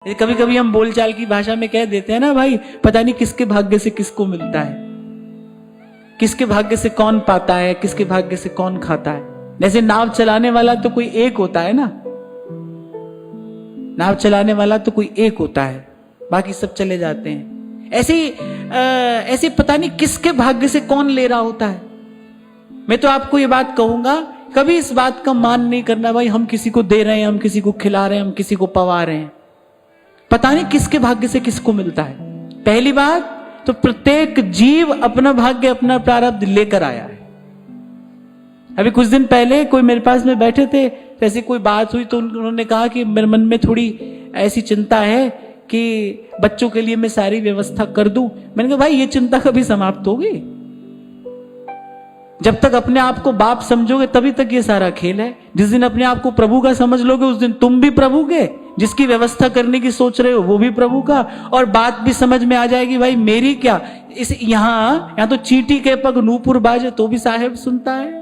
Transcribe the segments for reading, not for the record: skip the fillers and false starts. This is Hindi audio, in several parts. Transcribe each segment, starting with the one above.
कभी कभी हम बोलचाल की भाषा में कह देते हैं ना भाई, पता नहीं किसके भाग्य से किसको मिलता है, किसके भाग्य से कौन पाता है, किसके भाग्य से कौन खाता है। जैसे नाव चलाने वाला तो कोई एक होता है ना, नाव चलाने वाला तो कोई एक होता है, बाकी सब चले जाते हैं। ऐसे पता नहीं किसके भाग्य से कौन ले रहा होता है। मैं तो आपको ये बात कहूंगा, कभी इस बात का मान नहीं करना भाई हम किसी को दे रहे हैं, हम किसी को खिला रहे हैं, हम किसी को पवा रहे हैं, पता नहीं किसके भाग्य से किसको मिलता है। पहली बात तो प्रत्येक जीव अपना भाग्य अपना प्रारब्ध लेकर आया है। अभी कुछ दिन पहले कोई मेरे पास में बैठे थे, ऐसी कोई बात हुई तो उन्होंने कहा कि मेरे मन में थोड़ी ऐसी चिंता है कि बच्चों के लिए मैं सारी व्यवस्था कर दूं। मैंने कहा भाई ये चिंता कभी समाप्त होगी? जब तक अपने आप को बाप समझोगे तभी तक ये सारा खेल है। जिस दिन अपने आप को प्रभु का समझ लोगे उस दिन तुम भी प्रभु के, जिसकी व्यवस्था करने की सोच रहे हो वो भी प्रभु का। और बात भी समझ में आ जाएगी भाई मेरी क्या, इस यहाँ तो चींटी के पग नूपुर बाजे तो भी साहेब सुनता है।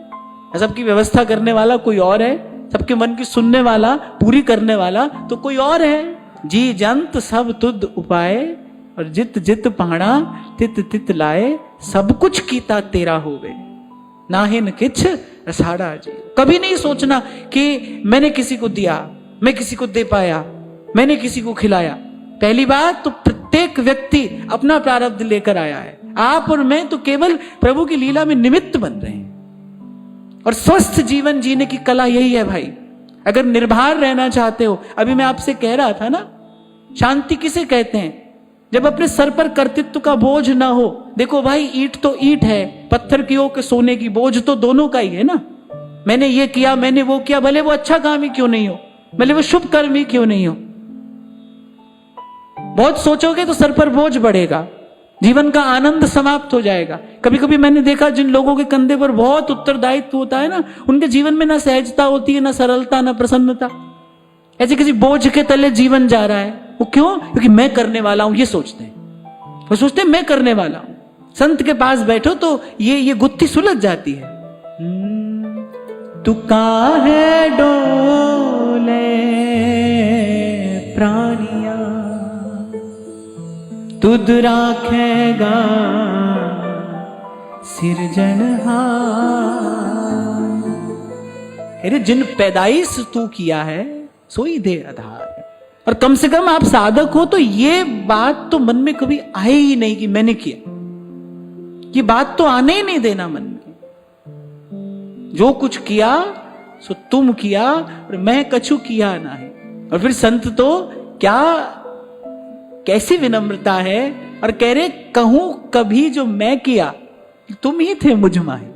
सबकी व्यवस्था करने वाला कोई और है, सबके मन की सुनने वाला पूरी करने वाला तो कोई और है। जी जंत सब तुद उपाय और जित जित पहाड़ा तित तित लाए, सब कुछ कीता तेरा होवे नाहिन किछ रसाड़ा जी। कभी नहीं सोचना कि मैंने किसी को दिया, मैं किसी को दे पाया, मैंने किसी को खिलाया। पहली बात तो प्रत्येक व्यक्ति अपना प्रारब्ध लेकर आया है। आप और मैं तो केवल प्रभु की लीला में निमित्त बन रहे हैं। और स्वस्थ जीवन जीने की कला यही है भाई। अगर निर्भर रहना चाहते हो, अभी मैं आपसे कह रहा था ना, शांति किसे कहते हैं? जब अपने सर पर कर्तृत्व का बोझ ना हो। देखो भाई ईंट तो ईंट है, पत्थर की हो कि सोने की, बोझ तो दोनों का ही है ना। मैंने ये किया, मैंने वो किया, भले वो अच्छा काम ही क्यों नहीं हो, भले वो शुभ कर्म ही क्यों नहीं हो। बहुत सोचोगे तो सर पर बोझ बढ़ेगा, जीवन का आनंद समाप्त हो जाएगा। कभी कभी मैंने देखा जिन लोगों के कंधे पर बहुत उत्तरदायित्व होता है ना, उनके जीवन में ना सहजता होती है, ना सरलता, ना प्रसन्नता। ऐसे किसी बोझ के तले जीवन जा रहा है। वो क्यों? क्योंकि मैं करने वाला हूं ये सोचते हैं। वो सोचते हैं मैं करने वाला हूं। संत के पास बैठो तो ये गुत्थी सुलझ जाती है। तू काहे डोले प्राणिया तुद राखेगा सिरजनहार। अरे जिन पैदाइश तू किया है सोई दे आधार। और कम से कम आप साधक हो तो ये बात तो मन में कभी आए ही नहीं कि मैंने किया। ये बात तो आने ही नहीं देना मन में। जो कुछ किया सो तुम किया और मैं कछु किया नहीं। और फिर संत तो क्या कैसी विनम्रता है, और कह रहे कहूं कभी जो मैं किया तुम ही थे मुझ माहे।